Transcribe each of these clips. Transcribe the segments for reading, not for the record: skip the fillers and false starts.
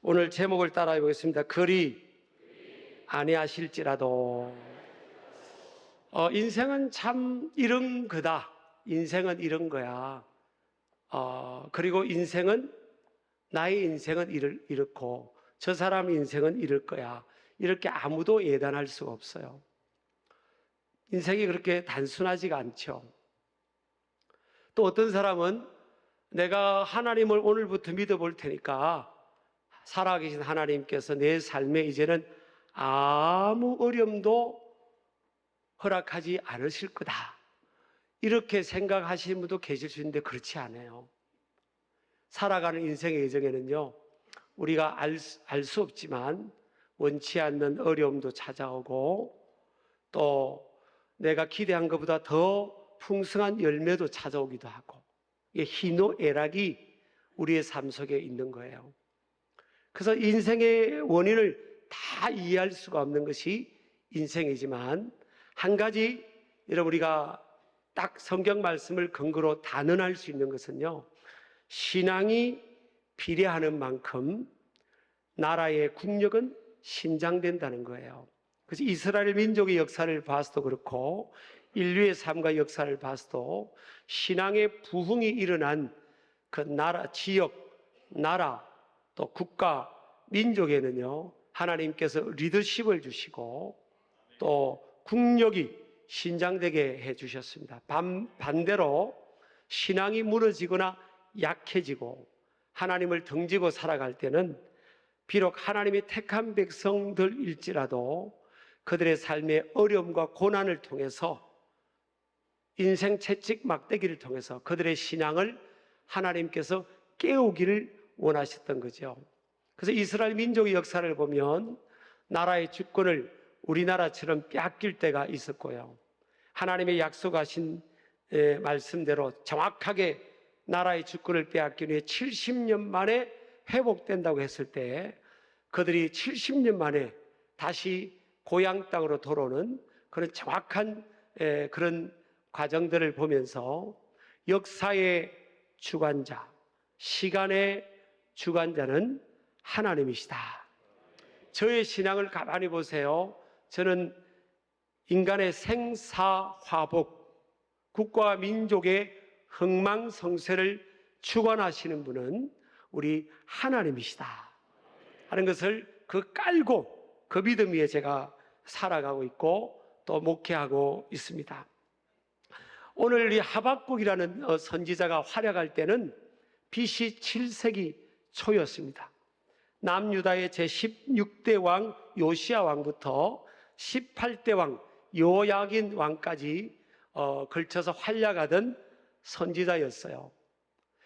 오늘 제목을 따라해 보겠습니다. 그리 아니하실지라도. 인생은 참 이런 거다. 인생은 이런 거야. 그리고 나의 인생은 이렇고 저 사람 인생은 이럴 거야. 이렇게 아무도 예단할 수가 없어요. 인생이 그렇게 단순하지가 않죠. 또 어떤 사람은 내가 하나님을 오늘부터 믿어볼 테니까 살아계신 하나님께서 내 삶에 이제는 아무 어려움도 허락하지 않으실 거다. 이렇게 생각하시는 분도 계실 수 있는데 그렇지 않아요. 살아가는 인생의 여정에는요, 우리가 알 수 없지만 원치 않는 어려움도 찾아오고 또 내가 기대한 것보다 더 풍성한 열매도 찾아오기도 하고, 이게 희노애락이 우리의 삶 속에 있는 거예요. 그래서 인생의 원인을 다 이해할 수가 없는 것이 인생이지만, 한 가지 여러분 우리가 딱 성경 말씀을 근거로 단언할 수 있는 것은요, 신앙이 비례하는 만큼 나라의 국력은 신장된다는 거예요. 그래서 이스라엘 민족의 역사를 봐서도 그렇고 인류의 삶과 역사를 봐서도 신앙의 부흥이 일어난 그 나라, 지역, 나라, 또 국가, 민족에는요, 하나님께서 리더십을 주시고 또 국력이 신장되게 해주셨습니다. 반대로 신앙이 무너지거나 약해지고 하나님을 등지고 살아갈 때는 비록 하나님이 택한 백성들일지라도 그들의 삶의 어려움과 고난을 통해서 인생 채찍 막대기를 통해서 그들의 신앙을 하나님께서 깨우기를 원하셨던 거죠. 그래서 이스라엘 민족의 역사를 보면 나라의 주권을 우리나라처럼 빼앗길 때가 있었고요. 하나님의 약속하신 말씀대로 정확하게 나라의 주권을 빼앗긴 후에 70년 만에 회복된다고 했을 때 그들이 70년 만에 다시 고향 땅으로 돌아오는 그런 정확한 그런 과정들을 보면서 역사의 주관자, 시간의 주관자는 하나님이시다. 저의 신앙을 가만히 보세요. 저는 인간의 생사화복, 국가와 민족의 흥망성쇠를 주관하시는 분은 우리 하나님이시다 하는 것을 깔고 그 믿음 위에 제가 살아가고 있고 또 목회하고 있습니다. 오늘 이 하박국이라는 선지자가 활약할 때는 BC 7세기 초였습니다. 남유다의 제16대 왕 요시야 왕부터 18대 왕 요야긴 왕까지 걸쳐서 활약하던 선지자였어요.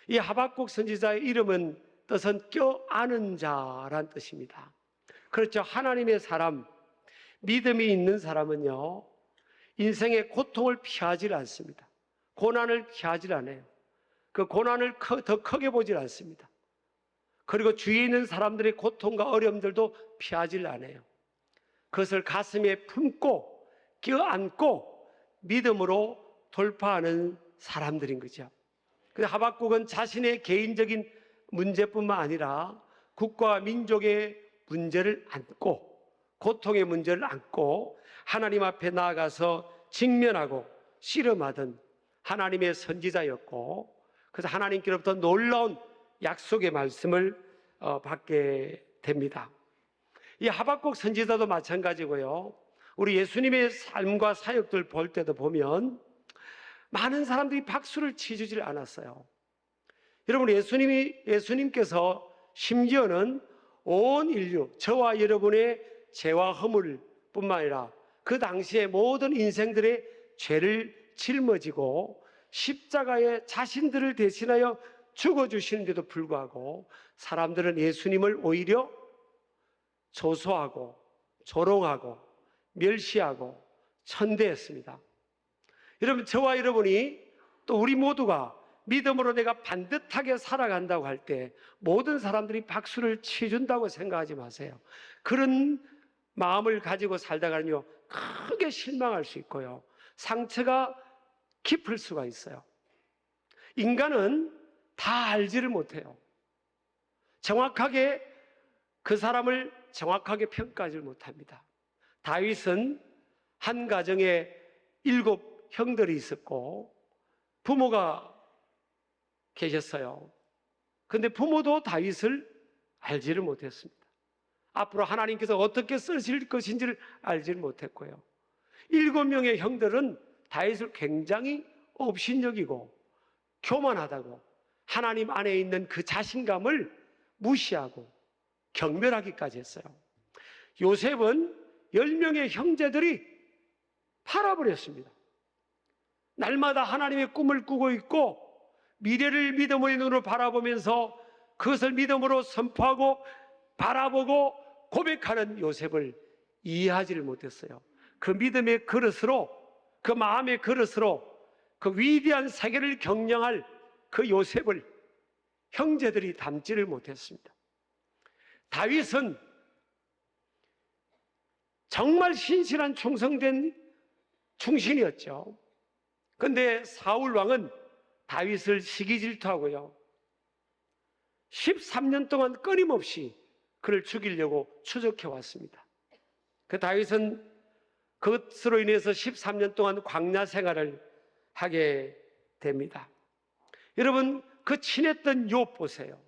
이 하박국 선지자의 이름은 뜻은 껴안은 자란 뜻입니다. 그렇죠. 하나님의 사람, 믿음이 있는 사람은요, 인생의 고통을 피하지 않습니다. 고난을 피하지 않아요. 그 고난을 더 크게 보질 않습니다. 그리고 주위에 있는 사람들의 고통과 어려움들도 피하지 않아요. 그것을 가슴에 품고 껴안고 믿음으로 돌파하는 사람들인 거죠. 그래서 하박국은 자신의 개인적인 문제뿐만 아니라 국가와 민족의 문제를 안고 고통의 문제를 안고 하나님 앞에 나아가서 직면하고 씨름하던 하나님의 선지자였고, 그래서 하나님께로부터 놀라운 약속의 말씀을 받게 됩니다. 이 하박국 선지자도 마찬가지고요. 우리 예수님의 삶과 사역들 볼 때도 보면 많은 사람들이 박수를 치주질 않았어요. 여러분, 예수님께서 심지어는 온 인류, 저와 여러분의 죄와 허물 뿐만 아니라 그 당시에 모든 인생들의 죄를 짊어지고 십자가에 자신들을 대신하여 죽어주시는데도 불구하고 사람들은 예수님을 오히려 조소하고 조롱하고 멸시하고 천대했습니다. 여러분, 저와 여러분이 또 우리 모두가 믿음으로 내가 반듯하게 살아간다고 할 때 모든 사람들이 박수를 치준다고 생각하지 마세요. 그런 마음을 가지고 살다가는요, 크게 실망할 수 있고요, 상처가 깊을 수가 있어요. 인간은 다 알지를 못해요. 정확하게 그 사람을 정확하게 평가하지 못합니다. 다윗은 한 가정에 7 형들이 있었고 부모가 계셨어요. 근데 부모도 다윗을 알지를 못했습니다. 앞으로 하나님께서 어떻게 쓰실 것인지를 알지를 못했고요. 7명의 형들은 다윗을 굉장히 업신여기고 교만하다고 하나님 안에 있는 그 자신감을 무시하고 경멸하기까지 했어요. 요셉은 10명의 형제들이 팔아버렸습니다. 날마다 하나님의 꿈을 꾸고 있고 미래를 믿음의 눈으로 바라보면서 그것을 믿음으로 선포하고 바라보고 고백하는 요셉을 이해하지를 못했어요. 그 믿음의 그릇으로, 그 마음의 그릇으로 그 위대한 세계를 경영할 그 요셉을 형제들이 담지를 못했습니다. 다윗은 정말 신실한 충성된 충신이었죠. 그런데 사울 왕은 다윗을 시기 질투하고요, 13년 동안 끊임없이 그를 죽이려고 추적해 왔습니다. 그 다윗은 그것으로 인해서 13년 동안 광야 생활을 하게 됩니다. 여러분, 그 친했던 욥 보세요.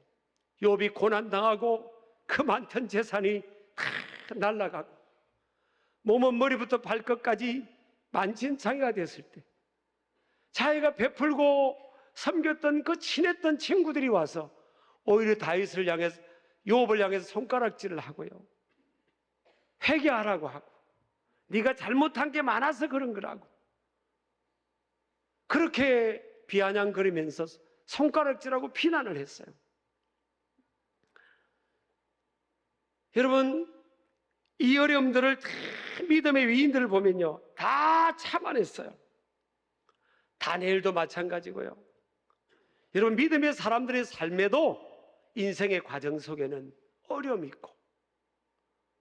욥이 고난당하고 그 많던 재산이 다 날아가고 몸은 머리부터 발끝까지 만신창이가 됐을 때 자기가 베풀고 섬겼던 그 친했던 친구들이 와서 오히려 다윗을 향해서, 욥을 향해서 손가락질을 하고요, 회개하라고 하고 네가 잘못한 게 많아서 그런 거라고 그렇게 비아냥거리면서 손가락질하고 비난을 했어요. 여러분, 이 어려움들을 다 믿음의 위인들을 보면요, 다 참아냈어요. 다니엘도 마찬가지고요. 여러분, 믿음의 사람들의 삶에도 인생의 과정 속에는 어려움이 있고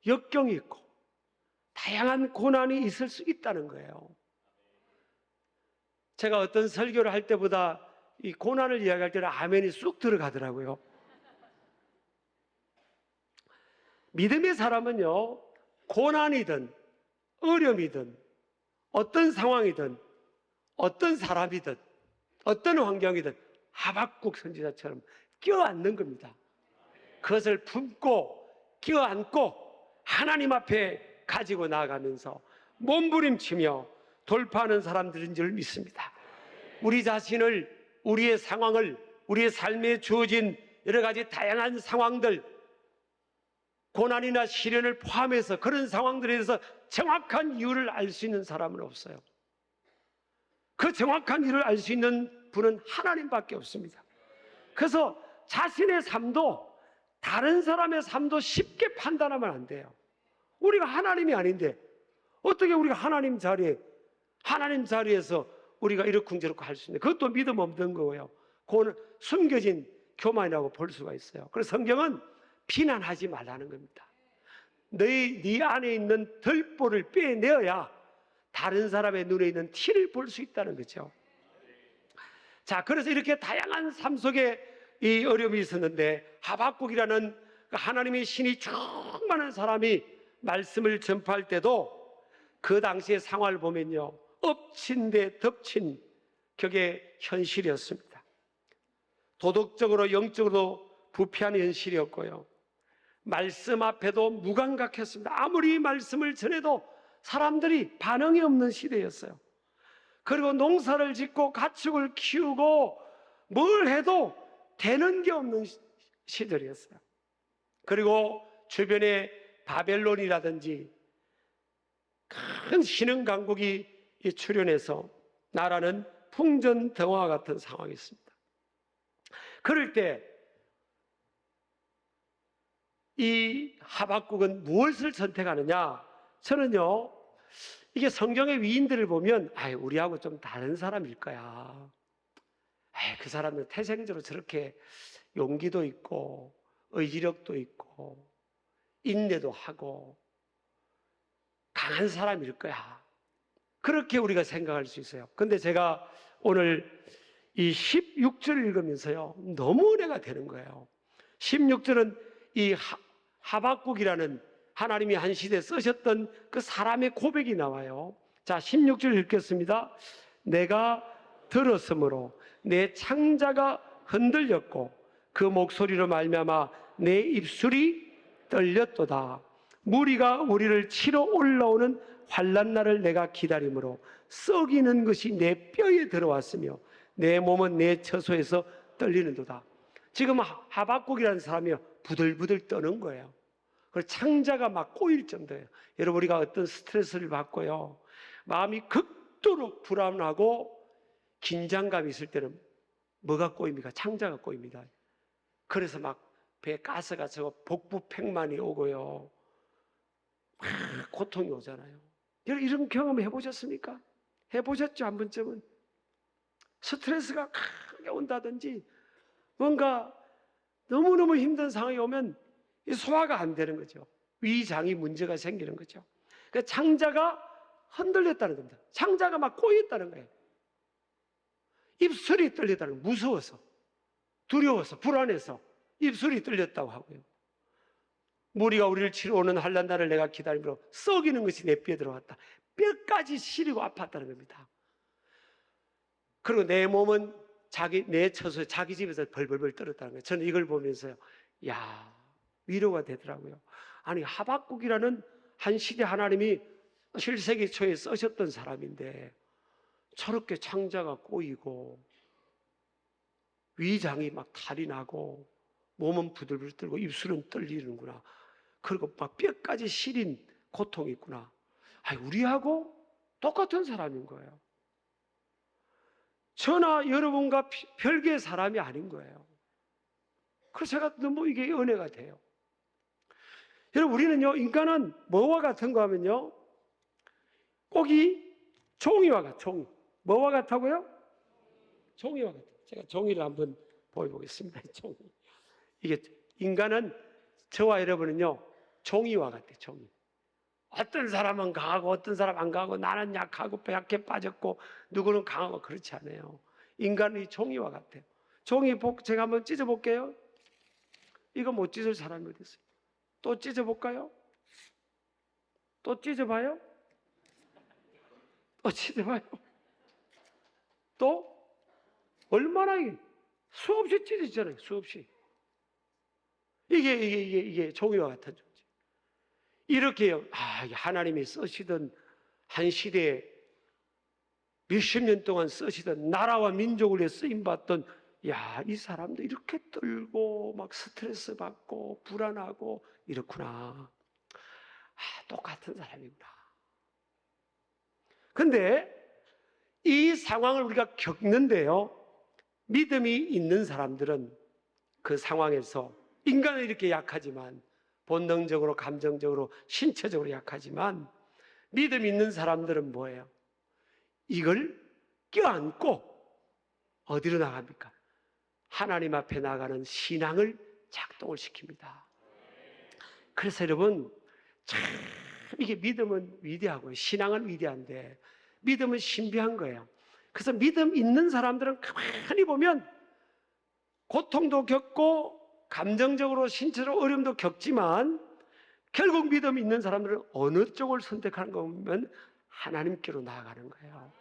역경이 있고 다양한 고난이 있을 수 있다는 거예요. 제가 어떤 설교를 할 때보다 이 고난을 이야기할 때는 아멘이 쑥 들어가더라고요. 믿음의 사람은요, 고난이든 어려움이든 어떤 상황이든 어떤 사람이든 어떤 환경이든 하박국 선지자처럼 껴안는 겁니다. 그것을 품고 껴안고 하나님 앞에 가지고 나아가면서 몸부림치며 돌파하는 사람들인 줄 믿습니다. 우리 자신을, 우리의 상황을, 우리의 삶에 주어진 여러 가지 다양한 상황들, 고난이나 시련을 포함해서 그런 상황들에 대해서 정확한 이유를 알 수 있는 사람은 없어요. 그 정확한 이유를 알 수 있는 분은 하나님밖에 없습니다. 그래서 자신의 삶도 다른 사람의 삶도 쉽게 판단하면 안 돼요. 우리가 하나님이 아닌데 어떻게 우리가 하나님 자리에서 우리가 이러쿵저러쿵 할 수 있는, 그것도 믿음 없는 거예요. 그거는 숨겨진 교만이라고 볼 수가 있어요. 그래서 성경은 비난하지 말라는 겁니다. 네 안에 있는 덜보를 빼내어야 다른 사람의 눈에 있는 티를 볼 수 있다는 거죠. 자, 그래서 이렇게 다양한 삶 속에 이 어려움이 있었는데 하박국이라는 하나님의 신이 충만한 사람이 말씀을 전파할 때도 그 당시의 상황을 보면요, 엎친 데 덮친 격의 현실이었습니다. 도덕적으로 영적으로 부패한 현실이었고요, 말씀 앞에도 무감각했습니다. 아무리 말씀을 전해도 사람들이 반응이 없는 시대였어요. 그리고 농사를 짓고 가축을 키우고 뭘 해도 되는 게 없는 시절이었어요. 그리고 주변에 바벨론이라든지 큰 신흥 강국이 출현해서 나라는 풍전등화 같은 상황이 있습니다. 그럴 때 이 하박국은 무엇을 선택하느냐? 저는요, 이게 성경의 위인들을 보면 우리하고 좀 다른 사람일 거야. 그 사람은 태생적으로 저렇게 용기도 있고 의지력도 있고 인내도 하고 강한 사람일 거야. 그렇게 우리가 생각할 수 있어요. 근데 제가 오늘 이 16절을 읽으면서요, 너무 은혜가 되는 거예요. 16절은 이 하박국이라는 하나님이 한 시대에 쓰셨던 그 사람의 고백이 나와요. 자, 16절 읽겠습니다. 내가 들었으므로 내 창자가 흔들렸고 그 목소리로 말미암아 내 입술이 떨렸도다. 무리가 우리를 치러 올라오는 환난 날을 내가 기다림으로 썩이는 것이 내 뼈에 들어왔으며 내 몸은 내 처소에서 떨리는도다. 지금 하박국이라는 사람이 부들부들 떠는 거예요. 그리고 창자가 막 꼬일 정도예요. 여러분, 우리가 어떤 스트레스를 받고요, 마음이 극도로 불안하고 긴장감이 있을 때는 뭐가 꼬입니까? 창자가 꼬입니다. 그래서 막 배에 가스가 차고 복부팽만이 오고요, 막 고통이 오잖아요. 여러분, 이런 경험 해보셨습니까? 해보셨죠? 한 번쯤은. 스트레스가 크게 온다든지 뭔가 너무너무 힘든 상황이 오면 소화가 안 되는 거죠. 위장이 문제가 생기는 거죠. 그러니까 창자가 흔들렸다는 겁니다. 창자가 막 꼬였다는 거예요. 입술이 떨렸다는 거예요. 무서워서, 두려워서, 불안해서 입술이 떨렸다고 하고요. 무리가 우리를 치러 오는 환난 날을 내가 기다리므로 썩이는 것이 내 뼈에 들어왔다. 뼈까지 시리고 아팠다는 겁니다. 그리고 내 몸은 내 처소에 자기 집에서 벌벌벌 떨었다는 거예요. 저는 이걸 보면서요, 야, 위로가 되더라고요. 아니, 하박국이라는 한 시대 하나님이 7세기 초에 쓰셨던 사람인데 저렇게 창자가 꼬이고 위장이 막 탈이 나고 몸은 부들부들 떨고 입술은 떨리는구나. 그리고 막 뼈까지 시린 고통이 있구나. 아니, 우리하고 똑같은 사람인 거예요. 저나 여러분과 별개의 사람이 아닌 거예요. 그래서 제가 너무 이게 은혜가 돼요. 여러분, 우리는요, 인간은 뭐와 같은가 하면요, 꼭이 종이와 같아요. 종이. 뭐와 같다고요? 종이와 같아요. 제가 종이를 한번 보여보겠습니다. 종이. 이게 인간은, 저와 여러분은요, 종이와 같아요. 종이. 어떤 사람은 강하고 어떤 사람 안 강하고, 나는 약하고 약해 빠졌고 누구는 강하고, 그렇지 않아요. 인간은 이 종이와 같아요. 종이 제가 한번 찢어볼게요. 이거 못 찢을 사람이 어디 있어요? 또 찢어볼까요? 또 찢어봐요? 또 찢어봐요? 또? 얼마나 수없이 찢어지잖아요. 수없이. 이게 종이와 같은 존재. 이렇게요, 하나님이 쓰시던 한 시대에 몇십 년 동안 쓰시던 나라와 민족을 위해 쓰임받던, 이 사람도 이렇게 떨고 막 스트레스 받고 불안하고 이렇구나. 똑같은 사람이구나. 근데 이 상황을 우리가 겪는데요, 믿음이 있는 사람들은 그 상황에서, 인간은 이렇게 약하지만, 본능적으로, 감정적으로, 신체적으로 약하지만, 믿음 있는 사람들은 뭐예요? 이걸 껴안고 어디로 나갑니까? 하나님 앞에 나가는 신앙을 작동을 시킵니다. 그래서 여러분, 참 이게 믿음은 위대하고요, 신앙은 위대한데 믿음은 신비한 거예요. 그래서 믿음 있는 사람들은 가만히 보면 고통도 겪고 감정적으로 신체적으로 어려움도 겪지만, 결국 믿음 있는 사람들은 어느 쪽을 선택하는 거 보면 하나님께로 나아가는 거예요.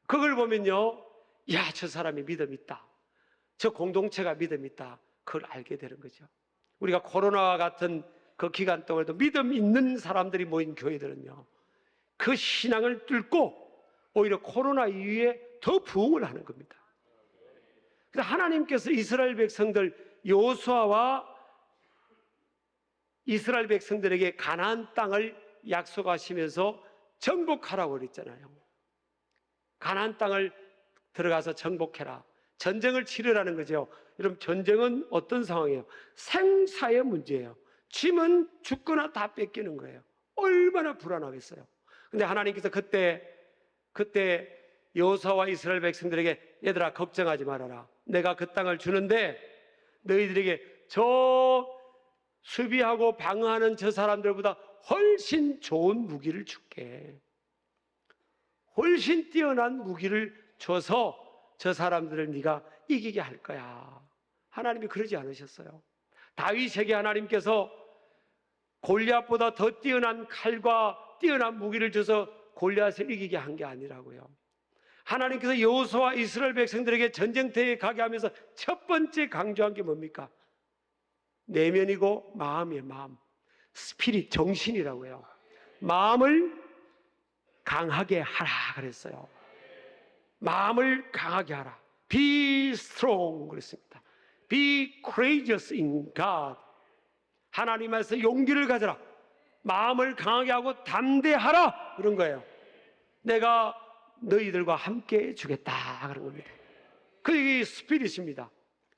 그걸 보면요, 저 사람이 믿음 있다, 저 공동체가 믿음 있다, 그걸 알게 되는 거죠. 우리가 코로나와 같은 그 기간 동안에도 믿음 있는 사람들이 모인 교회들은요, 그 신앙을 뚫고 오히려 코로나 이후에 더 부흥을 하는 겁니다. 그래서 하나님께서 이스라엘 백성들, 여호수아와 이스라엘 백성들에게 가나안 땅을 약속하시면서 정복하라고 그랬잖아요. 가나안 땅을 들어가서 정복해라, 전쟁을 치르라는 거죠. 여러분, 전쟁은 어떤 상황이에요? 생사의 문제예요. 짐은 죽거나 다 뺏기는 거예요. 얼마나 불안하겠어요. 근데 하나님께서 그때 여호수아와 이스라엘 백성들에게, 얘들아 걱정하지 말아라, 내가 그 땅을 주는데 너희들에게 저 수비하고 방어하는 저 사람들보다 훨씬 좋은 무기를 줄게. 훨씬 뛰어난 무기를 줘서 저 사람들을 네가 이기게 할 거야. 하나님이 그러지 않으셨어요. 다윗에게 하나님께서 골리앗보다 더 뛰어난 칼과 뛰어난 무기를 줘서 골리앗을 이기게 한 게 아니라고요. 하나님께서 여호수아와 이스라엘 백성들에게 전쟁터에 가게 하면서 첫 번째 강조한 게 뭡니까? 내면이고 마음이에요. 마음, 스피릿, 정신이라고요. 마음을 강하게 하라 그랬어요. 마음을 강하게 하라. Be strong 그랬습니다. Be courageous in God. 하나님께서 용기를 가져라. 마음을 강하게 하고 담대하라 그런 거예요. 내가 너희들과 함께 해주겠다 그런 겁니다. 그게 스피릿입니다.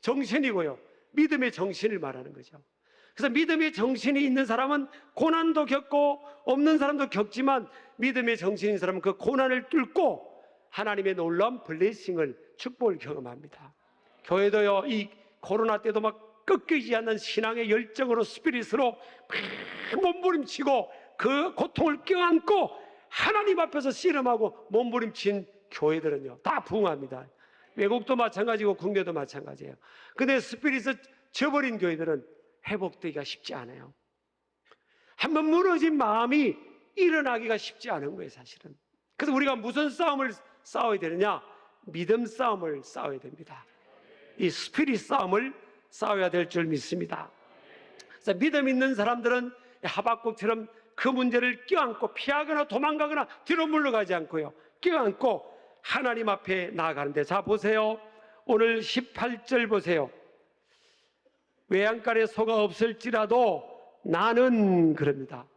정신이고요. 믿음의 정신을 말하는 거죠. 그래서 믿음의 정신이 있는 사람은 고난도 겪고 없는 사람도 겪지만 믿음의 정신인 사람은 그 고난을 뚫고 하나님의 놀라운 블레싱을, 축복을 경험합니다. 교회도요, 이 코로나 때도 막 꺾이지 않는 신앙의 열정으로, 스피릿으로 막 몸부림치고 그 고통을 껴안고 하나님 앞에서 씨름하고 몸부림친 교회들은요 다 부흥합니다. 외국도 마찬가지고 국내도 마찬가지예요. 근데 스피릿을 저버린 교회들은 회복되기가 쉽지 않아요. 한번 무너진 마음이 일어나기가 쉽지 않은 거예요, 사실은. 그래서 우리가 무슨 싸움을 싸워야 되느냐? 믿음 싸움을 싸워야 됩니다. 이 스피릿 싸움을 싸워야 될 줄 믿습니다. 그래서 믿음 있는 사람들은 하박국처럼 그 문제를 껴안고 피하거나 도망가거나 뒤로 물러가지 않고요, 껴안고 하나님 앞에 나아가는데, 자 보세요. 오늘 18절 보세요. 외양간에 소가 없을지라도 나는 그럽니다.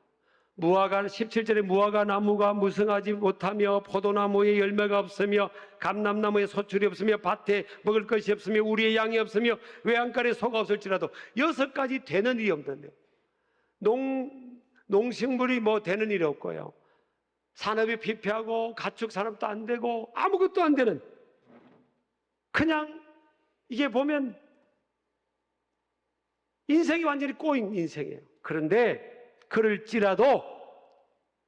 무화과 17절에 무화과 나무가 무성하지 못하며 포도나무에 열매가 없으며 감람나무에 소출이 없으며 밭에 먹을 것이 없으며 우리의 양이 없으며 외양간에 소가 없을지라도 6가지 되는 일이 없는데요. 농식물이 뭐 되는 일이 없고요, 산업이 피폐하고 가축 산업도 안 되고 아무것도 안 되는, 그냥 이게 보면 인생이 완전히 꼬인 인생이에요. 그런데 그럴지라도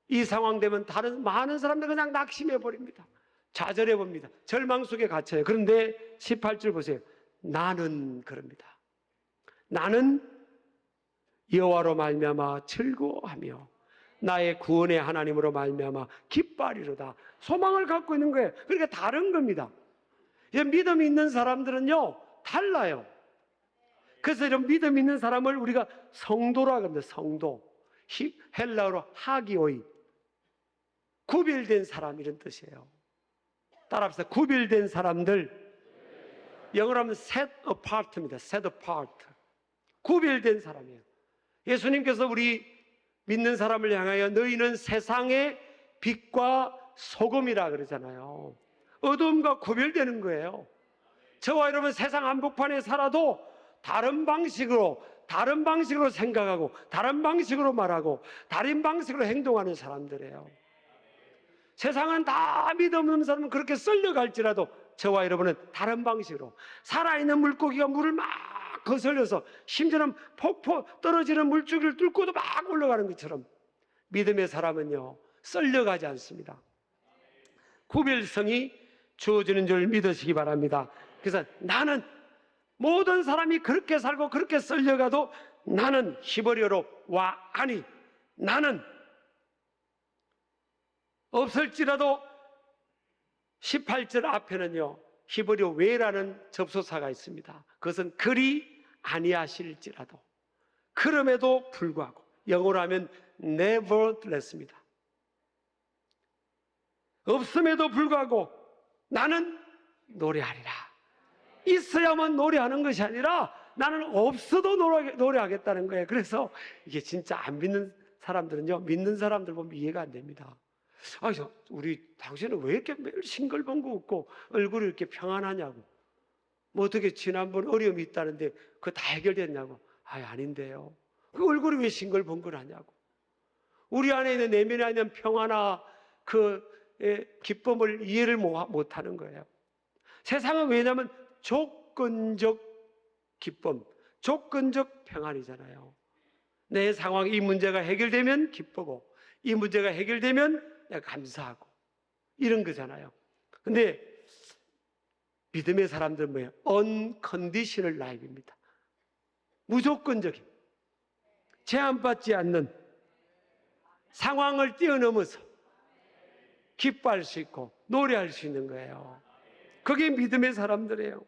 이 상황 되면 다른 많은 사람들 그냥 낙심해 버립니다. 좌절해 봅니다. 절망 속에 갇혀요. 그런데 18절 보세요. 나는 그럽니다. 나는 여호와로 말미암아 즐거워하며 나의 구원의 하나님으로 말미암아 기뻐하리로다. 소망을 갖고 있는 거예요. 그러니까 다른 겁니다. 믿음이 있는 사람들은요 달라요. 그래서 이런 믿음 있는 사람을 우리가 성도라고 합니다. 성도. 헬라어로 하기오이, 구별된 사람, 이런 뜻이에요. 따라합시다. 구별된 사람들. 영어로 하면 set apart입니다. set apart. 구별된 사람이에요. 예수님께서 우리 믿는 사람을 향하여 너희는 세상의 빛과 소금이라 그러잖아요. 어둠과 구별되는 거예요. 저와 여러분 세상 한복판에 살아도 다른 방식으로 생각하고 다른 방식으로 말하고 다른 방식으로 행동하는 사람들이에요. 세상은 다 믿음 없는 사람은 그렇게 썰려갈지라도 저와 여러분은 다른 방식으로, 살아있는 물고기가 물을 막 거슬려서 심지어는 폭포 떨어지는 물줄기를 뚫고도 막 올라가는 것처럼 믿음의 사람은요 썰려가지 않습니다. 구별성이 주어지는 줄 믿으시기 바랍니다. 그래서 나는, 모든 사람이 그렇게 살고 그렇게 썰려가도 나는 히브리어로 와아니, 나는 없을지라도 18절 앞에는요 히브리어 왜라는 접속사가 있습니다. 그것은 그리 아니하실지라도, 그럼에도 불구하고, 영어로 하면 nevertheless입니다. 없음에도 불구하고 나는 노래하리라. 있어야만 노래하는 것이 아니라 나는 없어도 노래하겠다는 거예요. 그래서 이게 진짜 안 믿는 사람들은요 믿는 사람들 보면 이해가 안 됩니다. 우리 당신은 왜 이렇게 매일 싱글벙글 웃고 얼굴이 이렇게 평안하냐고, 뭐 어떻게 지난번 어려움이 있다는데 그거 다 해결됐냐고. 아닌데요, 그 얼굴이 왜 싱글벙글하냐고. 우리 안에 있는 내면에 있는 평안과 그 기쁨을 이해를 못하는 거예요. 세상은 왜냐하면 조건적 기쁨, 조건적 평안이잖아요. 내 상황, 이 문제가 해결되면 기쁘고 이 문제가 해결되면 내가 감사하고 이런 거잖아요. 근데 믿음의 사람들은 뭐예요? unconditional life입니다. 무조건적인, 제한받지 않는 상황을 뛰어넘어서 기뻐할 수 있고 노래할 수 있는 거예요. 그게 믿음의 사람들이에요.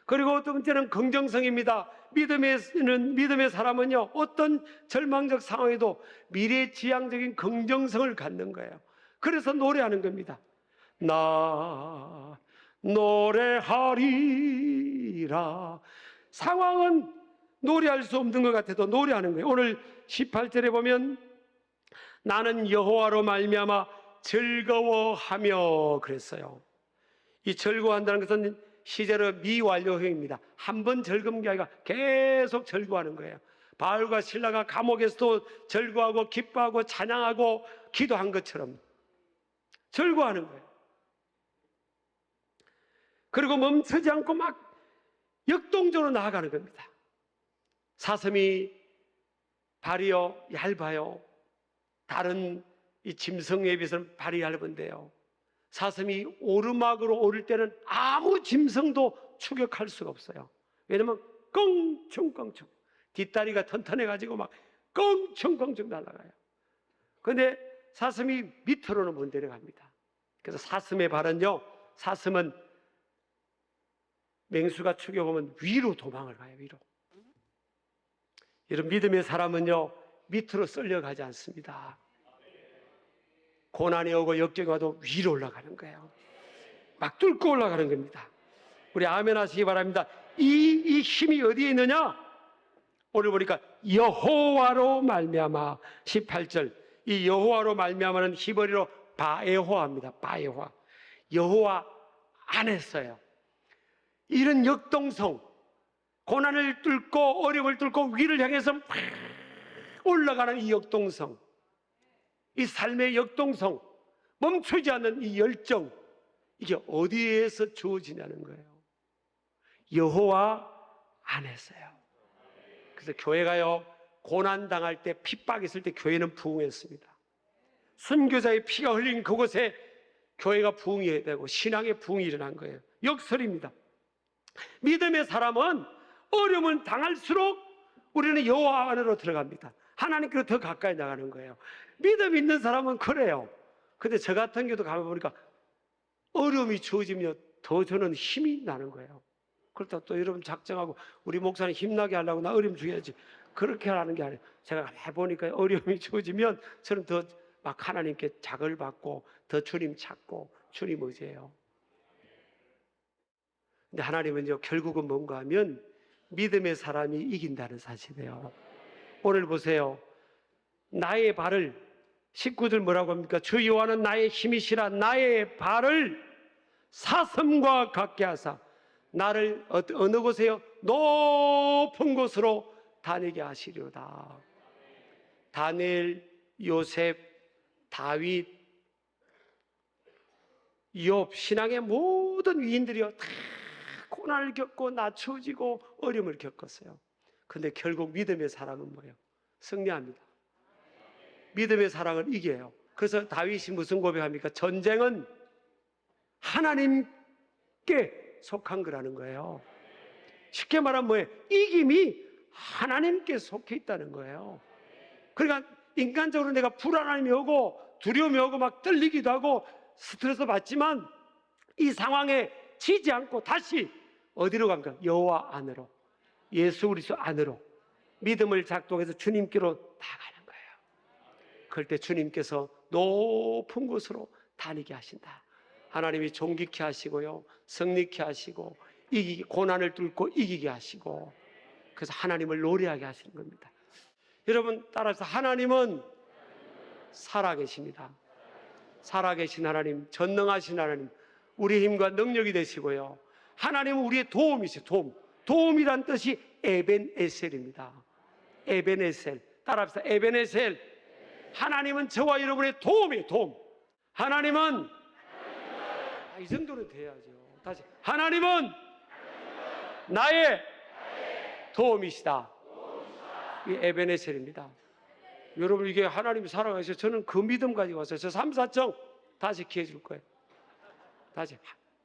그리고 두 번째는 긍정성입니다. 믿음의 사람은요, 어떤 절망적 상황에도 미래지향적인 긍정성을 갖는 거예요. 그래서 노래하는 겁니다. 나 노래하리라. 상황은 노래할 수 없는 것 같아도 노래하는 거예요. 오늘 18절에 보면 나는 여호와로 말미암아 즐거워하며 그랬어요. 이 즐거워한다는 것은 시제로 미완료형입니다. 한 번 즐거운 게 아니라 계속 즐거워하는 거예요. 바울과 실라가 감옥에서도 즐거워하고 기뻐하고 찬양하고 기도한 것처럼 즐거워하는 거예요. 그리고 멈추지 않고 막 역동적으로 나아가는 겁니다. 사슴이 발이요 얇아요. 다른 이 짐승에 비해서는 발이 얇은데요, 사슴이 오르막으로 오를 때는 아무 짐승도 추격할 수가 없어요. 왜냐면 껑충껑충 뒷다리가 튼튼해가지고 막 껑충껑충 날아가요. 그런데 사슴이 밑으로는 못 내려갑니다. 그래서 사슴의 발은요, 사슴은 맹수가 추격하면 위로 도망을 가요. 위로. 이런 믿음의 사람은요, 밑으로 쓸려가지 않습니다. 고난이 오고 역경이 와도 위로 올라가는 거예요. 막 뚫고 올라가는 겁니다. 우리 아멘 하시기 바랍니다. 이 힘이 어디에 있느냐? 오늘 보니까 여호와로 말미암아 18절, 이 여호와로 말미암아는 히브리어로 바에호아입니다. 바에호아. 여호와 안에서요. 이런 역동성, 고난을 뚫고 어려움을 뚫고 위를 향해서 막 올라가는 이 역동성, 이 삶의 역동성, 멈추지 않는 이 열정, 이게 어디에서 주어지냐는 거예요. 여호와 안에서요. 그래서 교회가요, 고난당할 때, 핍박 있을 때 교회는 부흥했습니다. 순교자의 피가 흘린 그곳에 교회가 부흥이 되고 신앙의 부흥이 일어난 거예요. 역설입니다. 믿음의 사람은 어려움을 당할수록 우리는 여호와 안으로 들어갑니다. 하나님께로 더 가까이 나가는 거예요. 믿음 있는 사람은 그래요. 근데 저 같은 경우도 가보니까 어려움이 주어지면 더 저는 힘이 나는 거예요. 그렇다고 또 여러분 작정하고 우리 목사님 힘나게 하려고 나 어려움 줘야지, 그렇게 하는 게 아니에요. 제가 해보니까 어려움이 주어지면 저는 더 막 하나님께 작을 받고 더 주님 찾고 주님 의지해요. 근데 하나님은요, 결국은 뭔가 하면 믿음의 사람이 이긴다는 사실이에요. 오늘 보세요. 나의 발을, 19절 뭐라고 합니까? 주 여호와는 나의 힘이시라 나의 발을 사슴과 같게 하사 나를 어느 곳에요? 높은 곳으로 다니게 하시리로다. 다니엘, 요셉, 다윗, 욥, 신앙의 모든 위인들이요, 다 고난을 겪고 낮춰지고 어려움을 겪었어요. 근데 결국 믿음의 사람은 뭐예요? 승리합니다. 믿음의 사랑을 이겨요. 그래서 다윗이 무슨 고백합니까? 전쟁은 하나님께 속한 거라는 거예요. 쉽게 말하면 뭐예요? 이김이 하나님께 속해 있다는 거예요. 그러니까 인간적으로 내가 불안함이 오고 두려움이 오고 막 떨리기도 하고 스트레스 받지만 이 상황에 지지 않고 다시 어디로 간가? 여호와 안으로, 예수 그리스도 안으로 믿음을 작동해서 주님께로 나가는 거예요. 그럴 때 주님께서 높은 곳으로 다니게 하신다. 하나님이 존귀케 하시고요, 승리케 하시고 고난을 뚫고 이기게 하시고, 그래서 하나님을 노래하게 하시는 겁니다. 여러분 따라서 하나님은 살아계십니다. 살아계신 하나님, 전능하신 하나님, 우리의 힘과 능력이 되시고요, 하나님은 우리의 도움이세요. 도움이란 뜻이 에벤에셀입니다. 에벤에셀. 따라합시다. 에벤에셀. 하나님은 저와 여러분의 도움이에요. 도움. 하나님은 이 정도는 돼야죠. 다시. 하나님은 나의 도움이시다. 이 에벤에셀입니다. 여러분, 이게 하나님이 살아가셔서 저는 그 믿음 가지고 왔어요. 저 3, 4정 다시 기회 줄 거예요. 다시.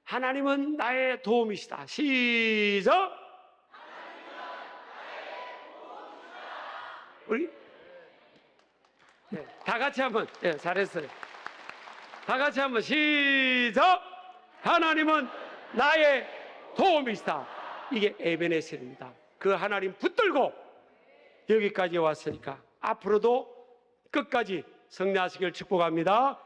하나님은 나의 도움이시다. 시작. 우리 다 같이 한번 잘했어요. 다 같이 한번 시작. 하나님은 나의 도움이시다. 이게 에베네셀입니다. 그 하나님 붙들고 여기까지 왔으니까 앞으로도 끝까지 승리하시길 축복합니다.